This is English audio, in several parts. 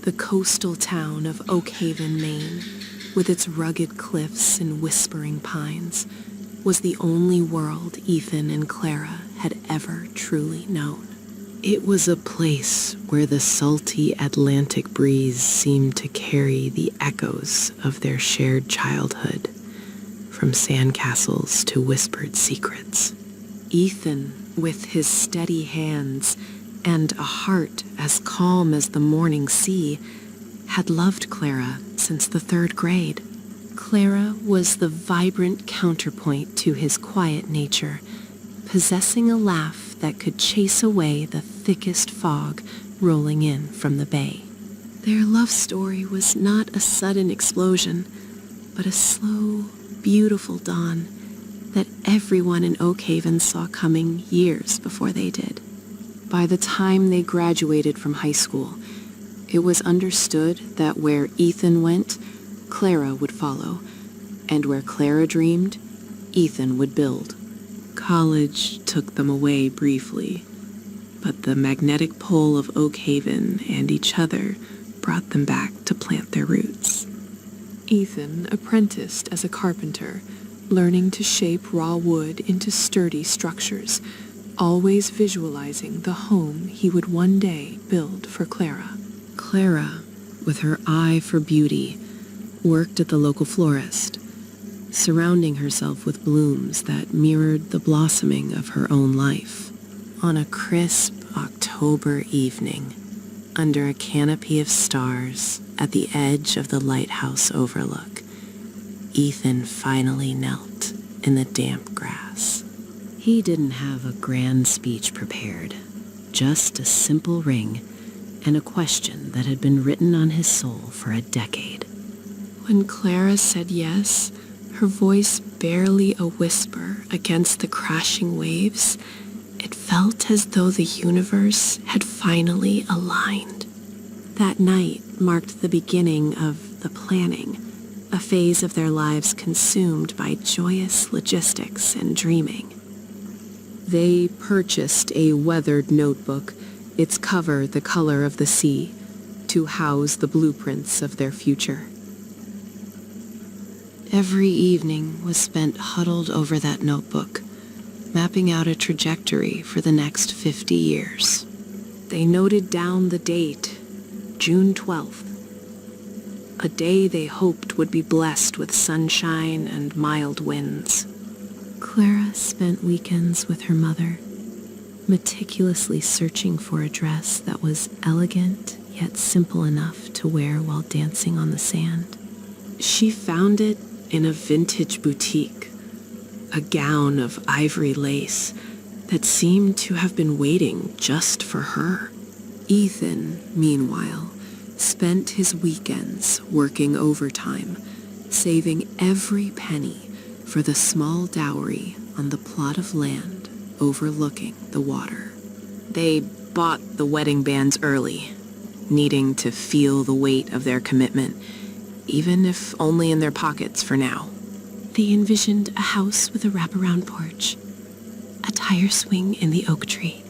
The coastal town of Oakhaven, Maine, with its rugged cliffs and whispering pines, was the only world Ethan and Clara had ever truly known. It was a place where the salty Atlantic breeze seemed to carry the echoes of their shared childhood, from sandcastles to whispered secrets. Ethan, with his steady hands and a heart as calm as the morning sea, had loved Clara since the 3rd grade. Clara was the vibrant counterpoint to his quiet nature, possessing a laugh that could chase away the thickest fog rolling in from the bay. Their love story was not a sudden explosion, but a slow, beautiful dawn that everyone in Oakhaven saw coming years before they did. By the time they graduated from high school, it was understood that where Ethan went, Clara would follow, and where Clara dreamed, Ethan would build. College took them away briefly, but the magnetic pull of Oakhaven and each other brought them back to plant their roots. Ethan apprenticed as a carpenter, learning to shape raw wood into sturdy structures, always visualizing the home he would one day build for Clara. Clara, with her eye for beauty, worked at the local florist, surrounding herself with blooms that mirrored the blossoming of her own life. On a crisp October evening, under a canopy of stars at the edge of the lighthouse overlook, Ethan finally knelt in the damp grass. He didn't have a grand speech prepared, just a simple ring and a question that had been written on his soul for a decade. When Clara said yes, her voice barely a whisper against the crashing waves, it felt as though the universe had finally aligned. That night marked the beginning of the planning, a phase of their lives consumed by joyous logistics and dreaming. They purchased a weathered notebook, its cover the color of the sea, to house the blueprints of their future. Every evening was spent huddled over that notebook, mapping out a trajectory for the next 50 years. They noted down the date, June 12th, a day they hoped would be blessed with sunshine and mild winds. Clara spent weekends with her mother, meticulously searching for a dress that was elegant yet simple enough to wear while dancing on the sand. She found it in a vintage boutique, a gown of ivory lace that seemed to have been waiting just for her. Ethan, meanwhile, spent his weekends working overtime, saving every penny for the small dowry on the plot of land overlooking the water. They bought the wedding bands early, needing to feel the weight of their commitment, even if only in their pockets for now. They envisioned a house with a wraparound porch, a tire swing in the oak tree,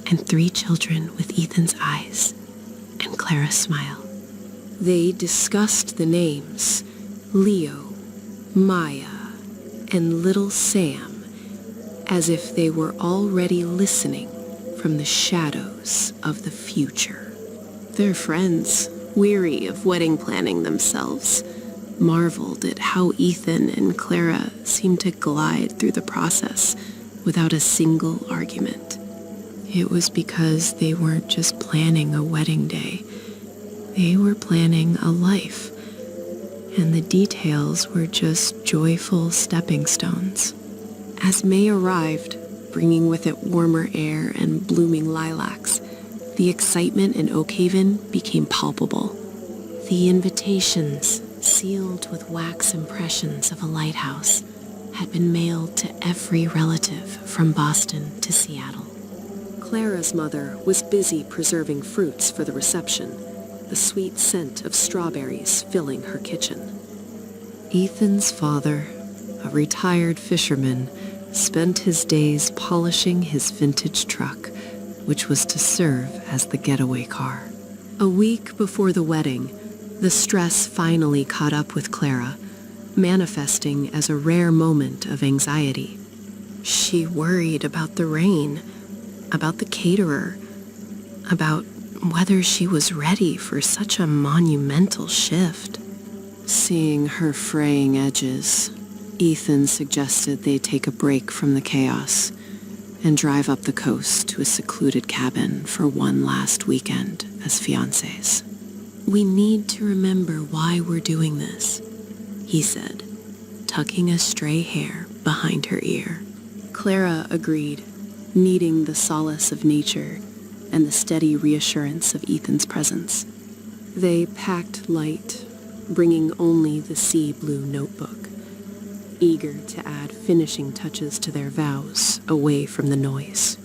and 3 children with Ethan's eyes and Clara's smile. They discussed the names Leo, Maya, and little Sam as if they were already listening from the shadows of the future. Their friends, weary of wedding planning themselves, marveled at how Ethan and Clara seemed to glide through the process without a single argument. It was because they weren't just planning a wedding day. They were planning a life, and the details were just joyful stepping stones. As May arrived, bringing with it warmer air and blooming lilacs, the excitement in Oakhaven became palpable. The invitations, sealed with wax impressions of a lighthouse, had been mailed to every relative from Boston to Seattle. Clara's mother was busy preserving fruits for the reception, the sweet scent of strawberries filling her kitchen. Ethan's father, a retired fisherman, spent his days polishing his vintage truck, which was to serve as the getaway car. A week before the wedding, the stress finally caught up with Clara, manifesting as a rare moment of anxiety. She worried about the rain, about the caterer, about whether she was ready for such a monumental shift. Seeing her fraying edges, Ethan suggested they take a break from the chaos and drive up the coast to a secluded cabin for one last weekend as fiancés. "We need to remember why we're doing this," he said, tucking a stray hair behind her ear. Clara agreed, needing the solace of nature and the steady reassurance of Ethan's presence. They packed light, bringing only the sea blue notebook, eager to add finishing touches to their vows away from the noise.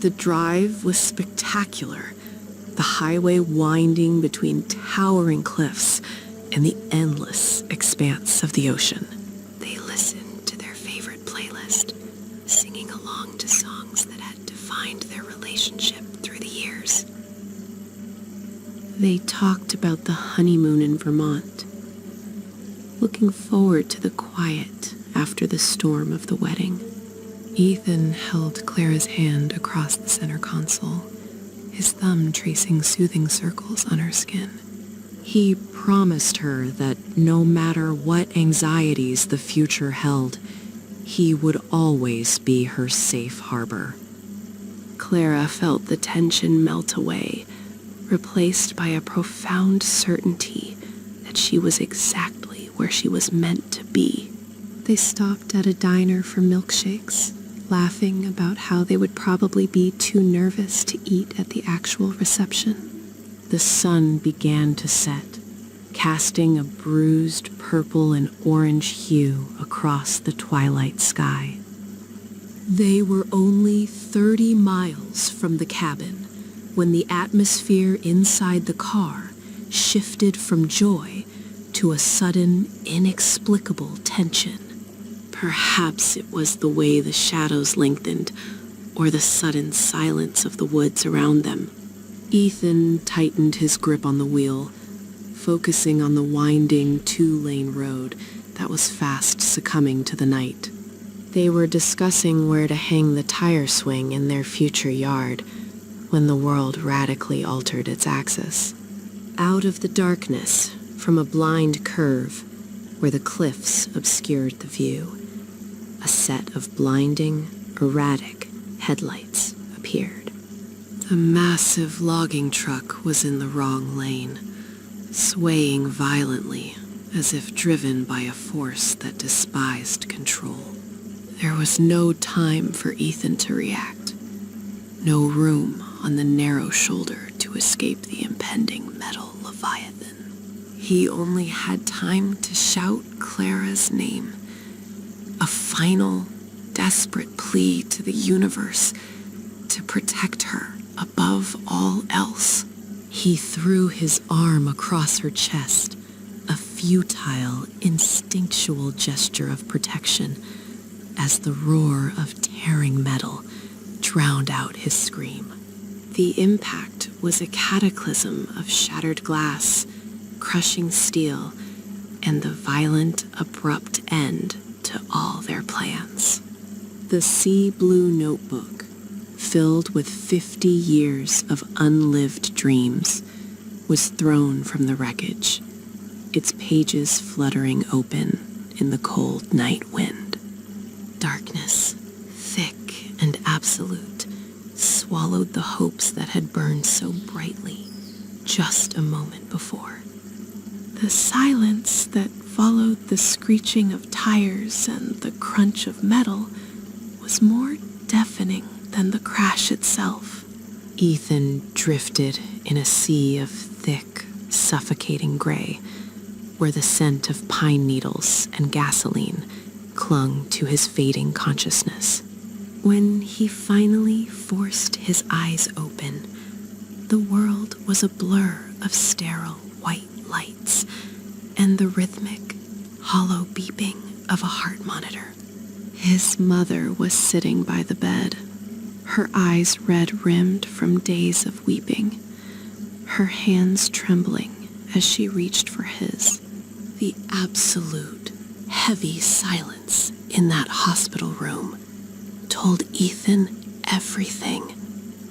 The drive was spectacular, the highway winding between towering cliffs and the endless expanse of the ocean. They listened to their favorite playlist, singing along to songs that had defined their relationship through the years. They talked about the honeymoon in Vermont, looking forward to the quiet after the storm of the wedding. Ethan held Clara's hand across the center console, his thumb tracing soothing circles on her skin. He promised her that no matter what anxieties the future held, he would always be her safe harbor. Clara felt the tension melt away, replaced by a profound certainty that she was exactly where she was meant to be. They stopped at a diner for milkshakes, laughing about how they would probably be too nervous to eat at the actual reception. The sun began to set, casting a bruised purple and orange hue across the twilight sky. They were only 30 miles from the cabin when the atmosphere inside the car shifted from joy to a sudden, inexplicable tension. Perhaps it was the way the shadows lengthened, or the sudden silence of the woods around them. Ethan tightened his grip on the wheel, focusing on the winding two-lane road that was fast succumbing to the night. They were discussing where to hang the tire swing in their future yard when the world radically altered its axis. Out of the darkness, from a blind curve where the cliffs obscured the view, a set of blinding, erratic headlights appeared. The massive logging truck was in the wrong lane, swaying violently as if driven by a force that despised control. There was no time for Ethan to react, no room on the narrow shoulder to escape the impending metal leviathan. He only had time to shout Clara's name, a final, desperate plea to the universe to protect her above all else. He threw his arm across her chest, a futile, instinctual gesture of protection, as the roar of tearing metal drowned out his scream. The impact was a cataclysm of shattered glass, crushing steel, and the violent, abrupt end to all their plans. The sea blue notebook, filled with 50 years of unlived dreams, was thrown from the wreckage, its pages fluttering open in the cold night wind. Darkness, thick and absolute, swallowed the hopes that had burned so brightly just a moment before. The silence that followed the screeching of tires and the crunch of metal was more deafening than the crash itself. Ethan drifted in a sea of thick, suffocating gray, where the scent of pine needles and gasoline clung to his fading consciousness. When he finally forced his eyes open, the world was a blur of sterile white lights and the rhythmic, hollow beeping of a heart monitor. His mother was sitting by the bed, her eyes red-rimmed from days of weeping, her hands trembling as she reached for his. The absolute, heavy silence in that hospital room told Ethan everything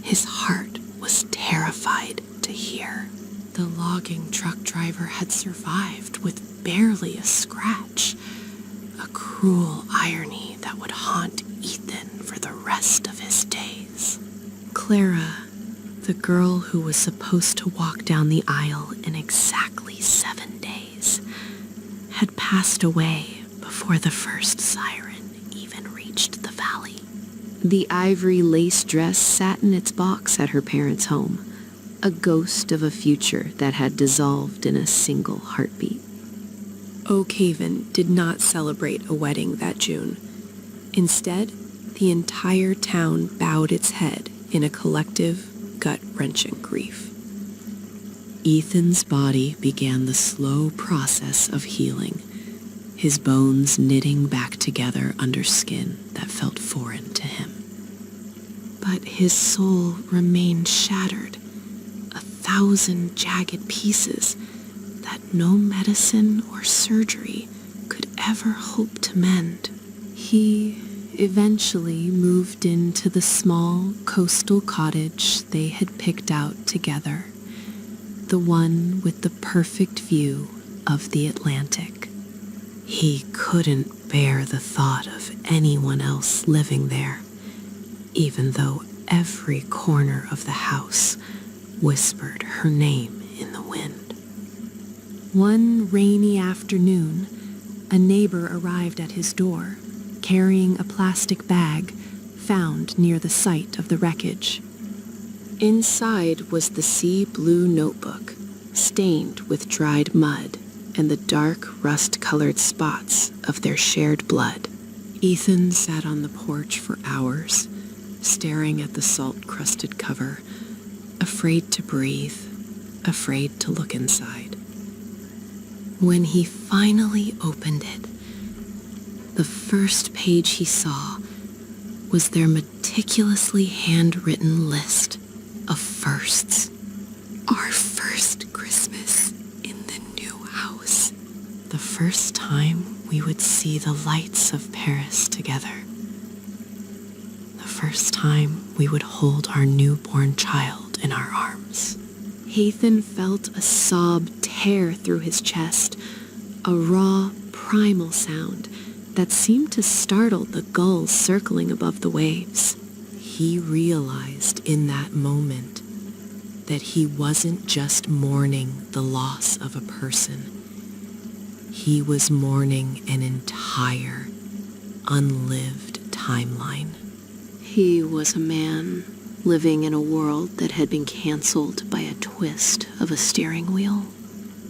his heart was terrified to hear. The logging truck driver had survived with barely a scratch, a cruel irony that would haunt Ethan for the rest of his days. Clara, the girl who was supposed to walk down the aisle in exactly 7 days, had passed away before the first siren even reached the valley. The ivory lace dress sat in its box at her parents' home, a ghost of a future that had dissolved in a single heartbeat. Oakhaven did not celebrate a wedding that June. Instead, the entire town bowed its head in a collective, gut-wrenching grief. Ethan's body began the slow process of healing, his bones knitting back together under skin that felt foreign to him. But his soul remained shattered, 1,000 jagged pieces that no medicine or surgery could ever hope to mend. He eventually moved into the small coastal cottage they had picked out together, the one with the perfect view of the Atlantic. He couldn't bear the thought of anyone else living there, even though every corner of the house whispered her name in the wind. One rainy afternoon, a neighbor arrived at his door, carrying a plastic bag found near the site of the wreckage. Inside was the sea blue notebook, stained with dried mud and the dark rust-colored spots of their shared blood. Ethan sat on the porch for hours, staring at the salt-crusted cover, afraid to breathe, afraid to look inside. When he finally opened it, the first page he saw was their meticulously handwritten list of firsts. Our first Christmas in the new house. The first time we would see the lights of Paris together. The first time we would hold our newborn child in our arms. Ethan felt a sob tear through his chest, a raw, primal sound that seemed to startle the gulls circling above the waves. He realized in that moment that he wasn't just mourning the loss of a person. He was mourning an entire, unlived timeline. He was a man living in a world that had been canceled by a twist of a steering wheel.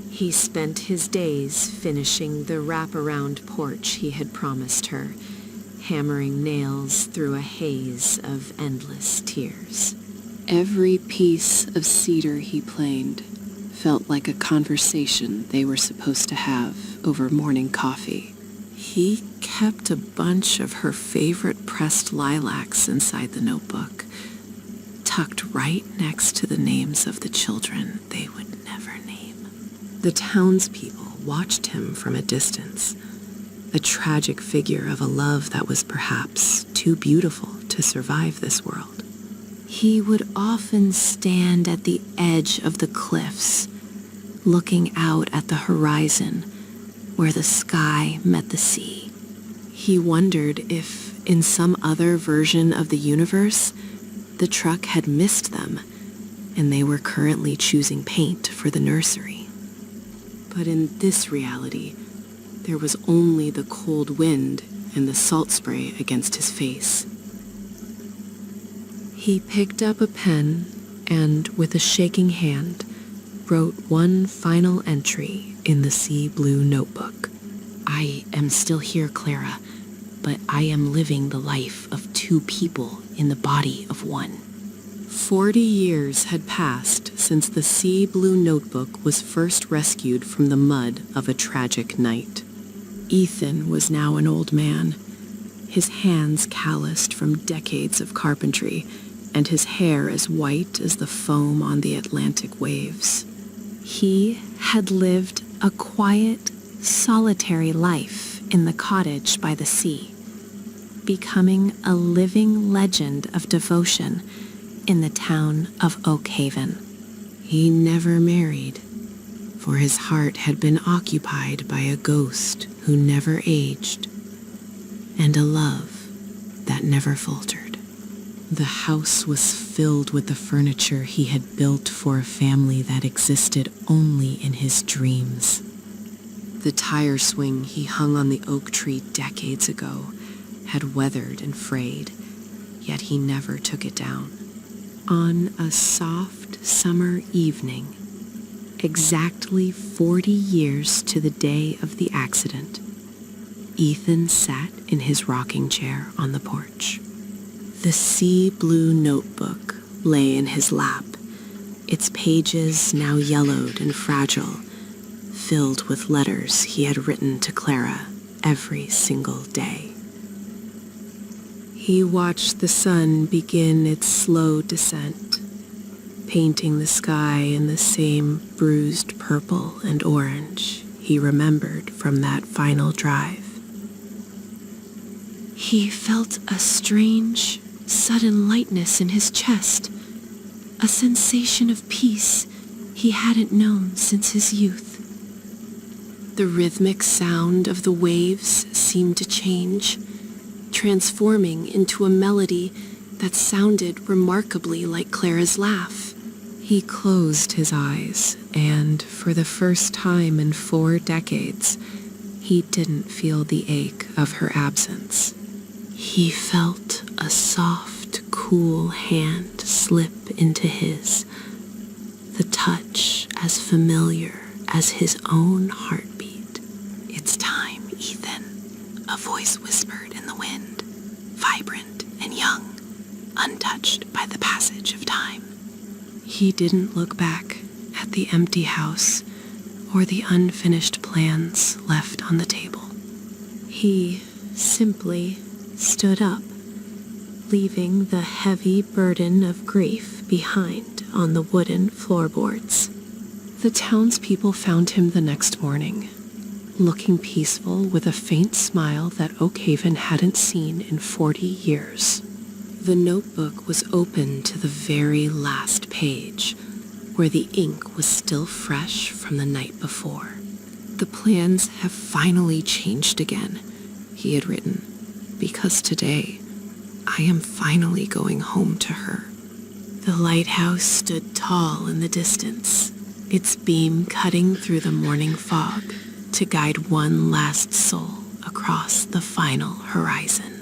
He spent his days finishing the wraparound porch he had promised her, hammering nails through a haze of endless tears. Every piece of cedar he planed felt like a conversation they were supposed to have over morning coffee. He kept a bunch of her favorite pressed lilacs inside the notebook, tucked right next to the names of the children they would never name. The townspeople watched him from a distance, a tragic figure of a love that was perhaps too beautiful to survive this world. He would often stand at the edge of the cliffs, looking out at the horizon where the sky met the sea. He wondered if, in some other version of the universe, the truck had missed them and they were currently choosing paint for the nursery. But in this reality, there was only the cold wind and the salt spray against his face. He picked up a pen and, with a shaking hand, wrote one final entry in the sea blue notebook. I am still here, Clara, but I am living the life of two people in the body of one. 40 years had passed since the sea blue notebook was first rescued from the mud of a tragic night. Ethan was now an old man, his hands calloused from decades of carpentry, and his hair as white as the foam on the Atlantic waves. He had lived a quiet, solitary life in the cottage by the sea, becoming a living legend of devotion in the town of Oakhaven. He never married, for his heart had been occupied by a ghost who never aged, and a love that never faltered. The house was filled with the furniture he had built for a family that existed only in his dreams. The tire swing he hung on the oak tree decades ago had weathered and frayed, yet he never took it down. On a soft summer evening, exactly 40 years to the day of the accident, Ethan sat in his rocking chair on the porch. The sea blue notebook lay in his lap, its pages now yellowed and fragile, filled with letters he had written to Clara every single day. He watched the sun begin its slow descent, painting the sky in the same bruised purple and orange he remembered from that final drive. He felt a strange, sudden lightness in his chest, a sensation of peace he hadn't known since his youth. The rhythmic sound of the waves seemed to change, transforming into a melody that sounded remarkably like Clara's laugh. He closed his eyes, and for the first time in 4 decades, he didn't feel the ache of her absence. He felt a soft, cool hand slip into his, the touch as familiar as his own heartbeat. "It's time, Ethan," a voice whispered in the wind, vibrant and young, untouched by the passage of time. He didn't look back at the empty house or the unfinished plans left on the table. He simply stood up, leaving the heavy burden of grief behind on the wooden floorboards. The townspeople found him the next morning, looking peaceful with a faint smile that Oakhaven hadn't seen in 40 years. The notebook was open to the very last page, where the ink was still fresh from the night before. "The plans have finally changed again," he had written, "because today I am finally going home to her." The lighthouse stood tall in the distance, its beam cutting through the morning fog to guide one last soul across the final horizon.